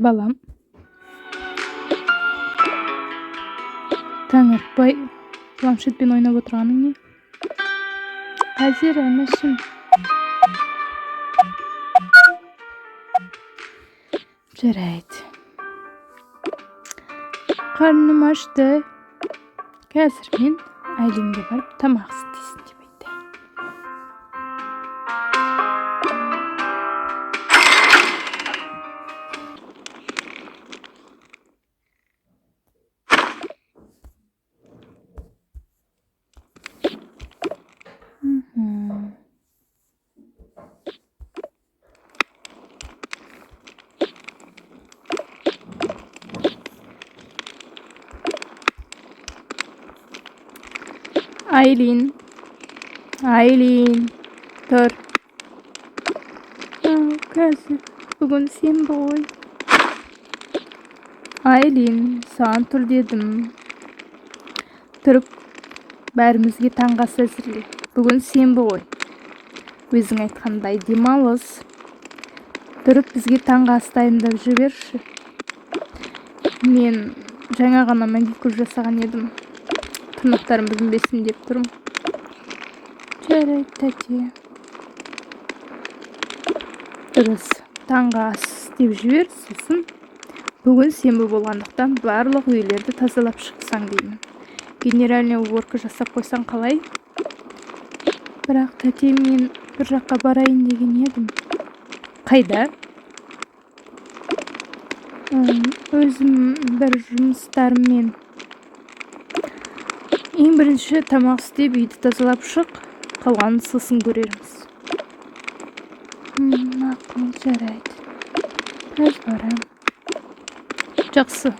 балам. Таң атпай планшетпен ойнап отырғаның не? Қазір әнішім. Жарайды. Қарным ашты. Қазір мен Айлинге барып тамақ істейсін деп айтты. Айлин, тұр. Қазір, бүгін сенбі ғой. Айлин, саған тұр дедім. Тұрып, бәрімізге таңғы ас әзірле. Бүгін сенбі ғой. Өзің айтқандай демалыс. Тұрып, бізге таңғы ас дайындап жіберші. Мен жаңа ғана мәңгекөл жасаған едім. Тырнақтарым білінбесін деп тұрмын. Жарайды, тәте. Дұрыс, таңғы ас деп жібер, сосын бүгін сенбі болғандықтан барлық үйлерді тазалап шықсаң деймін. Генеральный уборка жасап қойсаң қалай? Бірақ тәте, мен бір жаққа барайын деген едім. Қайда? Өзім бір жұмыстарыммен. Ең бірінші тамақ істеп үйді тазалап шық, қалғанын сосын көрерміз. Мақұл, жарайды. Біраз барам. Жақсы.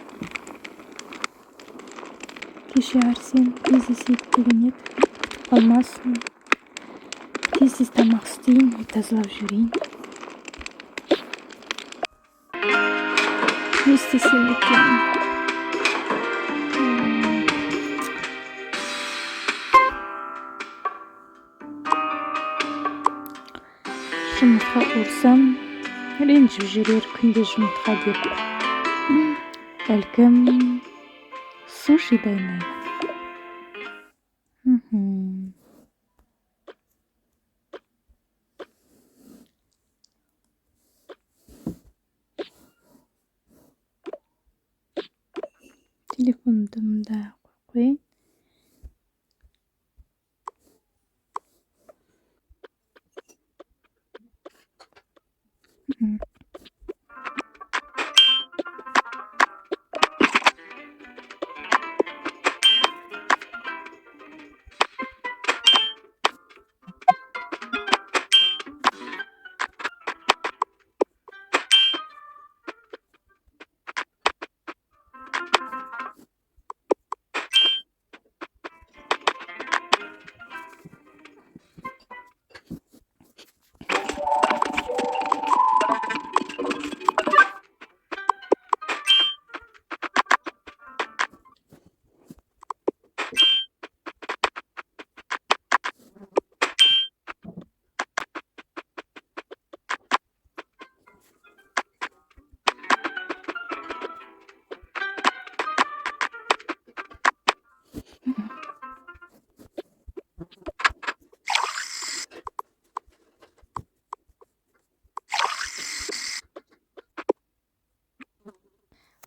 Кеше Арсен кездесейік деген еді. Күтіп қалмасын. Тез тамақ істейін, үй тазалап жүрейін. Не істесем екен? Жұмыртқа қорсам, ренжіп жүрер күнде жұмыртқа деп. Бәлкім суши дайындаймын. Телефонымды мында қойын.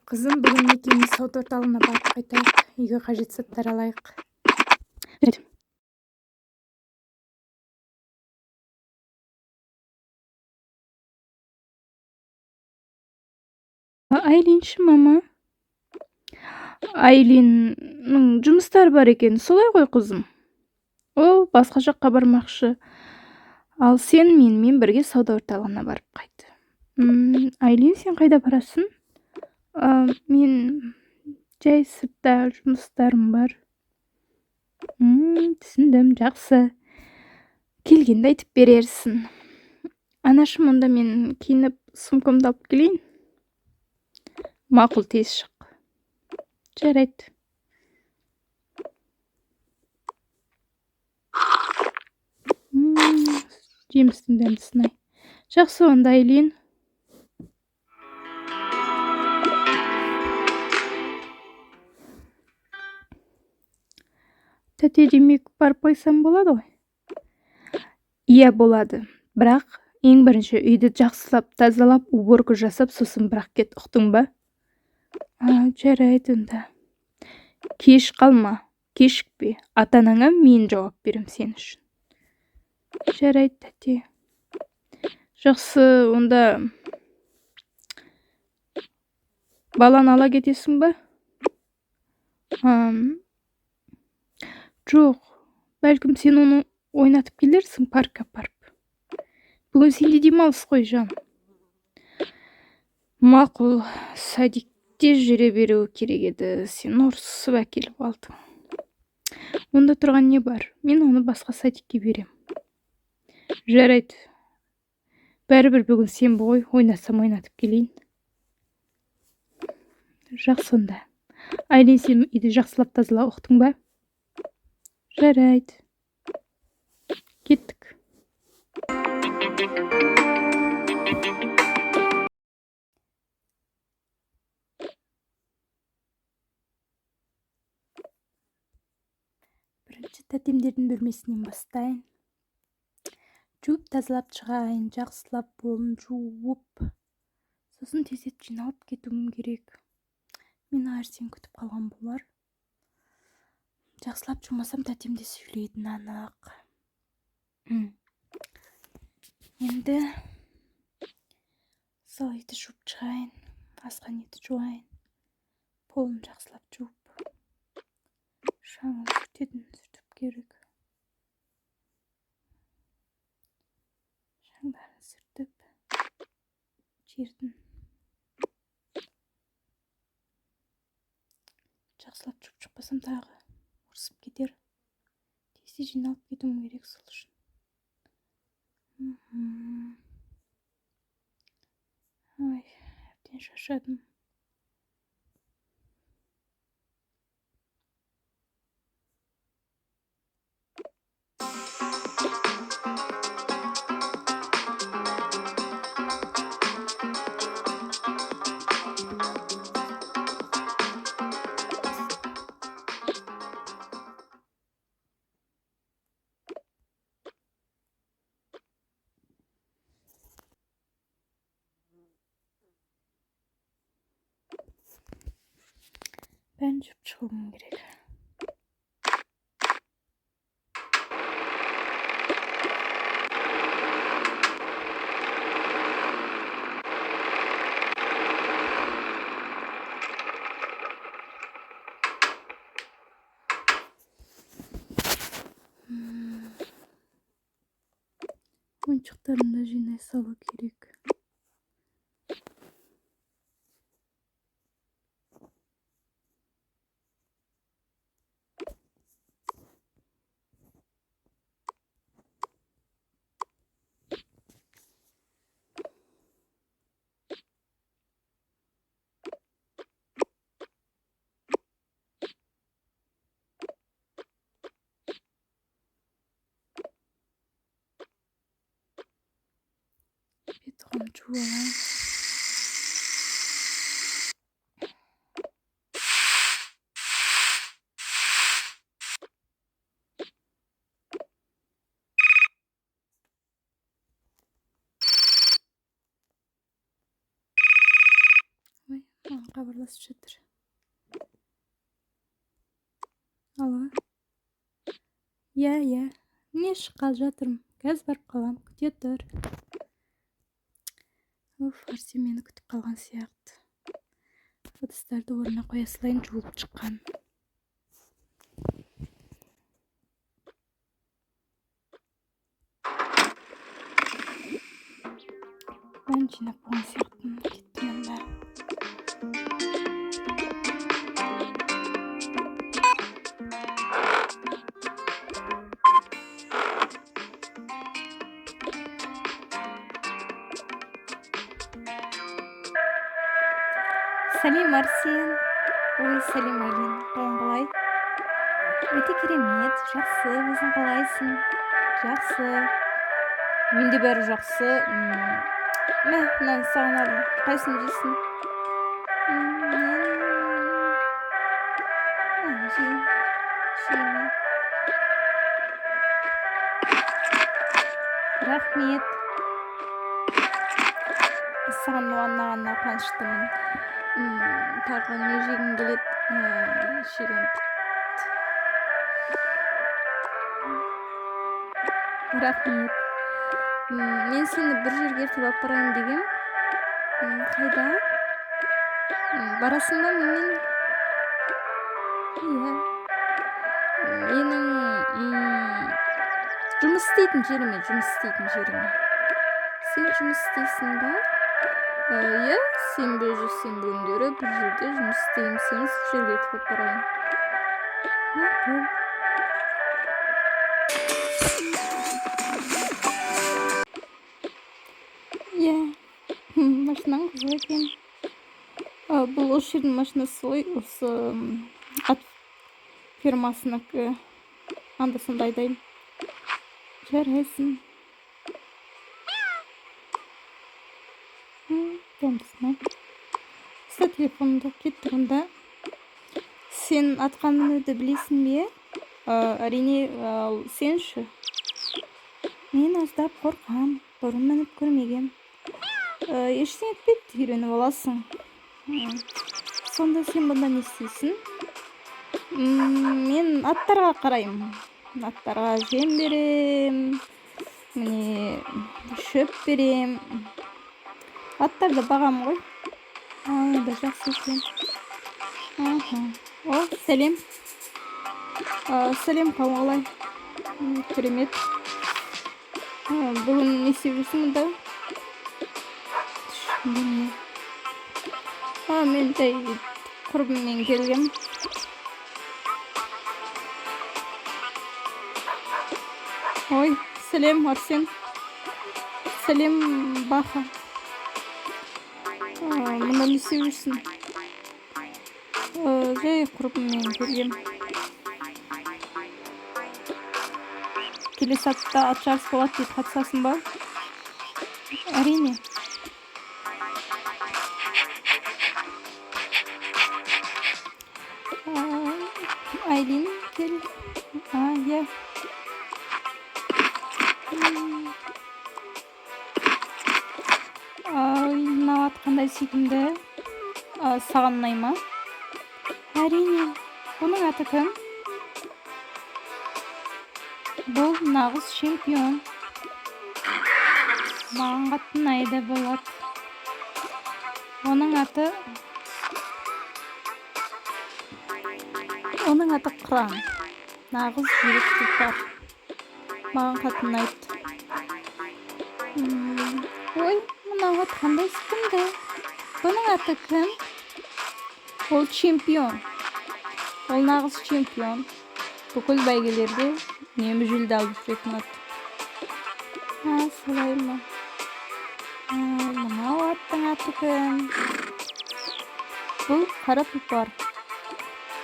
Қызым, бүгін екеуміз сауда орталығына барып қайтайық. Үйге қажет заттар алайық. Айлинші, мама. Айлиннің жұмыстары бар екен, солай ғой қызым. Ол басқа жаққа бармақшы. Ал сен менімен бірге сауда орталығына барып қайт. Айлин, сен қайда барасың? Мен жай сыртта жұмыстарым бар. Түсіндім, жақсы. Келгенде айтып берерсің. Анашым, онда мен киініп сумкамды алып келейін. Мақұл, тез шық. Жарайды. Жемістің дәмдісін ай. Жақсы, онда Айлин. Тәте демек барып қойсам болады ғой? Иә, болады. Бірақ ең бірінші үйді жақсылап, тазалап, уборка жасап, сосын бірақ кет, ұқтың ба? Жарайды онда. Кеш қалма, кешікпе. Ата-анаңа мен жауап берем сен үшін. Жарайды, тәте. Жақсы, онда баланы ала кетесің ба? Жоқ, бәлкім сен оны ойнатып келерсің паркқа апарып. Бүгін сенде демалыс қой, жан. Мақұл, садикте жүре беру керек еді. Сен ұрсып әкеліп алдың. Онда тұрған не бар? Мен оны басқа садикке берем. Жарайды. Бәрібір бүгін сенбі ғой, ойнасам ойнатып келейін. Жақсы онда. Айлин, сен үйді жақсылап тазала, ұқтың ба? Жарайды. Кеттік. Бірінші тәтемдердің бөлмесінен бастайын. Жуып тазалап шығайын, жақсылап болын жуып. Сосын тезет жиналып кетуім керек. Мен Арсен күтіп қалған болар. Жақсылап жумасам тәтемде сөйлейтін анық. Енді сол үйді жуып шығайын, асқан еді жуайын. Полын жақсылап жуып. Шаңын сүртіп керек. Шаңдарын сүртіп, жердің. Жақсылап жуып шықпасам тағы ұрсып кетер. Тезде жиналып кетуім керек сол үшін. Ой, әбден шаршадым. Бәрін жуып шығуым керек. Ойыншықтарымды жинай салу керек. Бетіғым жуалайын. Ой, маған хабарласып жатыр. Алло. Иә. Не шыққалы жатырмын. Қазір барып қалам, күте тұр. Арсен мені күтіп қалған сияқты. Ыдыстарды орнына қоя салайын, жуылып шыққан. Бәрін жинап болған сияқтымын, кеттім онда. Сәлем, Арсен. Ой, сәлем, Айлин. Қалай? Өте керемет, жақсы. Өзің қалайсың? Жақсы. Менде бәрі жақсы. Мынаны саған алдым. Қайсын жейсің? Жеймін. рахмет. Саған уаннағанына қуаныштымын. Тағы не жегім келеді? Жеген. Рахмет. Мен сені бір жерге ертіп алып барайын дегем. Қайда? Барасың ба менен? Иә. Менің жұмыс істейтін жеріме. Сен жұмыс істейсің ба? Иә, сенбі күндері бір жерде жұмыс істеймін. Сені сол жерге ертіп алып барайын. Мақұл. Иә, машинаң қызыл екен. Бұл осы жердің машинасы ғой, осы ат фермасынікі. Анда-санда айдаймын. Жарайсың. Тамсына. Осы телефонымда кетті онда. Сен атқа мінуді білесің бе? Әрине, сен ше? Мен аздап қорқам. Бұрын мініп көрмегем. Ештеңе етпейді, үйреніп аласың. Сонда сен бұнда не істейсің? Мен аттарға қараймын. Аттарға жем берем. Міне шөп берем. Аттарды бағам ғой. Да жақсы екен. О, сәлем. Сәлем, қалай? Керемет. Бүгін не істеп жүрсің мұнда? Бени. Мен жай құрбыммен келгем. Ой, сәлем, Арсен. Сәлем, Баха. Мұнда не істеп жүрсің? Жай құрбыммен келгем. Келесі атта ат жарыс болады дейді, қатысасың ба? Әрине. Айлин кел. Иә. Мынау ат қандай сүйкімді? Саған ұнай ма? Әрине. Бұның аты кім? Бұл нағыз чемпион. Маған қатты ұнайды болады. Оның аты қыран. Нағыз жүрек тұлпар. Маған қатты ұнайды. Ой, мынау ат қандай сүйкімді? Бұның аты кім? Ол чемпион. Ол нағыз чемпион. Бүкіл бәйгелерде үнемі жүлде алып жүретін ат. Солай ма? Мынау аттың аты кім? Бұл қара тұлпар.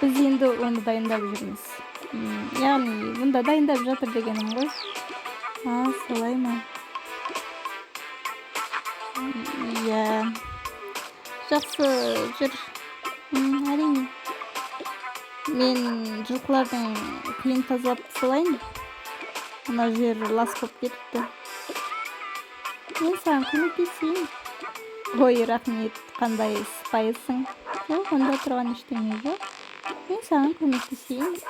Біз енді оны дайындап жүрміз. Яғни, бұнда дайындап жатыр дегенім ғой. Солай ма? Иә. Жақсы жүр. Әрине. Мен жылқылардың кілін тазалап салайын. Мына жер лас болып кетіпті. Мен саған көмектесейін. Ой, рахмет, қандай сыпайысың. Жоқ, онда тұрған ештеңе жоқ. Мен саған көмектесейін.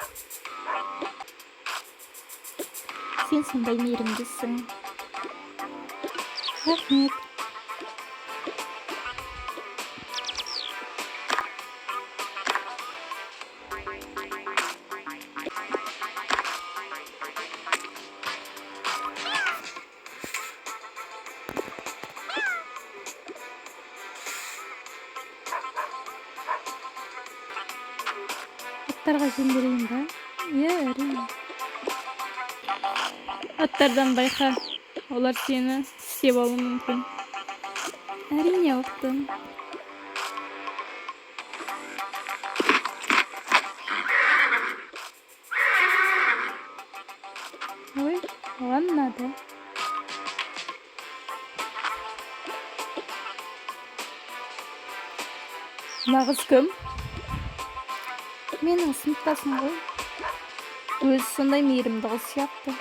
Сен сондай мейірімдісің. Рахмет. Аттарға жем берейін ба? Иә, әрине. Аттардан байқа, олар сені істеп алуы мүмкін. Әрине, ұқтым. Ой, оған ұнады. Нағыз кім? Менің сыныптасың ғой. Өзі сондай мейірімді қыз сияқты.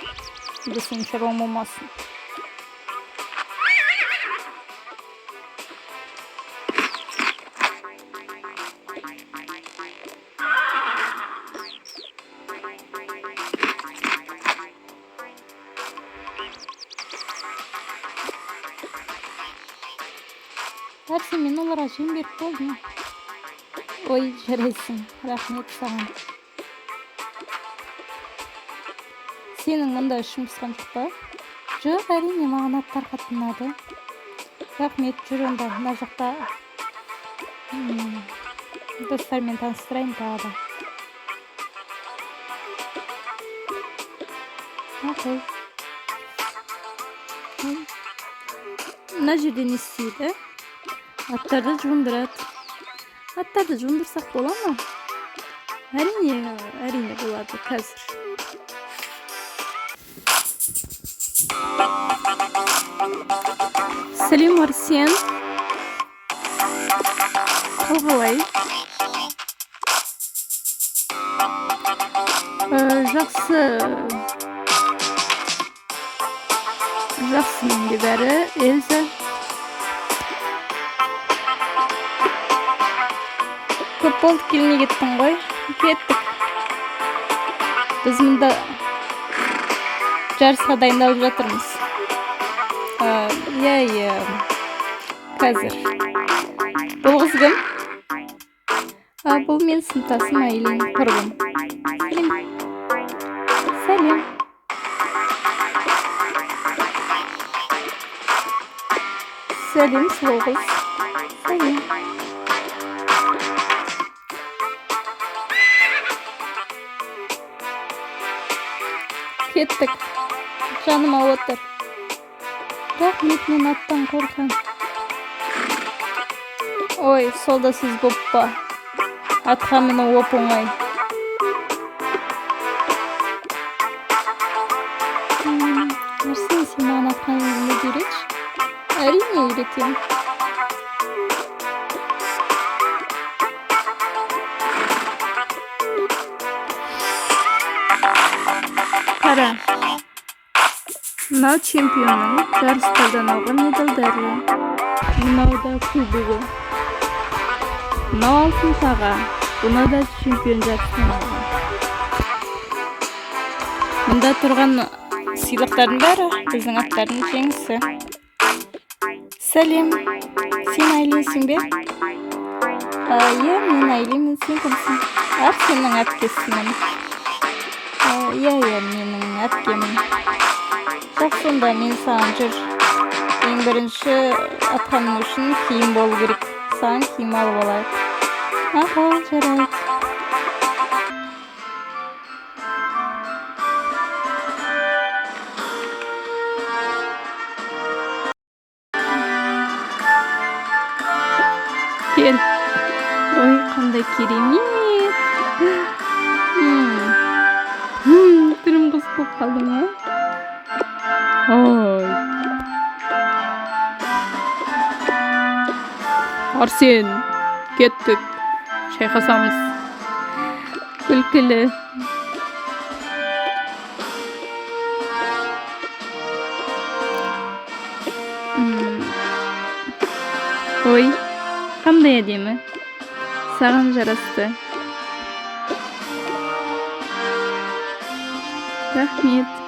Сен шаруам болмасын. Арсен, мен оларға жем беріп болдым. Ой, жарайсың. Рахмет саған. Сенің мұнда ішің пысқан жоқ па? Жоқ, әрине, маған аттар қатты ұнады. Рахмет, жүр онда. Мына жақта достармен таныстырайын тағы да. Окей. Мына жерде не істейді? Аттарды жуындырады. Аттарды жуындырсақ бола ма? Әрине болады қазір. Сәлем, Арсен. Қалай? Жақсы менде бәрі. Эльза. Көп болды келмей кеттің ғой. Кеттік. Біз мұнда жарысқа дайындалып жатырмыз. Қазір. Бұл қыз кім? Бұл мен сыныптасым Айлин, құрбым. Сәлем. Сәлем, сұлу қыз. Сәлем. Кеттік. Жаныма отыр. Рахмет, мен аттан қорқам. Ой, солда сіз боп па. Атқа міну оп оңай. Арсен, сен маған атқа мінуді үйретші? Әрине үйретем. Қара. Мынау чемпионның жарыстардан алған медальдары. Мынау да кубогы. Мынау алтын таға. Бұны да чемпион жарыстан алған. Мұнда тұрған сыйлықтардың бәрі біздің аттардың жеңісі. Сәлем. Сен Айлинсің бе? Мен Айлинмін, сен кімсің? Арсеннің әпкесімін. Менің әпкемін. Жақсы, онда мен саған жүр. Ең бірінші атқа міну үшін киім болу керек. Саған киім алып алайық. Жарайды. Кел. Ой, қандай керемет. Түрім қыз болып қалды ма? Ой. Арсен, кеттік. Шайқасамыз. Күлкілі. Ой, қандай әдемі. Саған жарасты. Рахмет.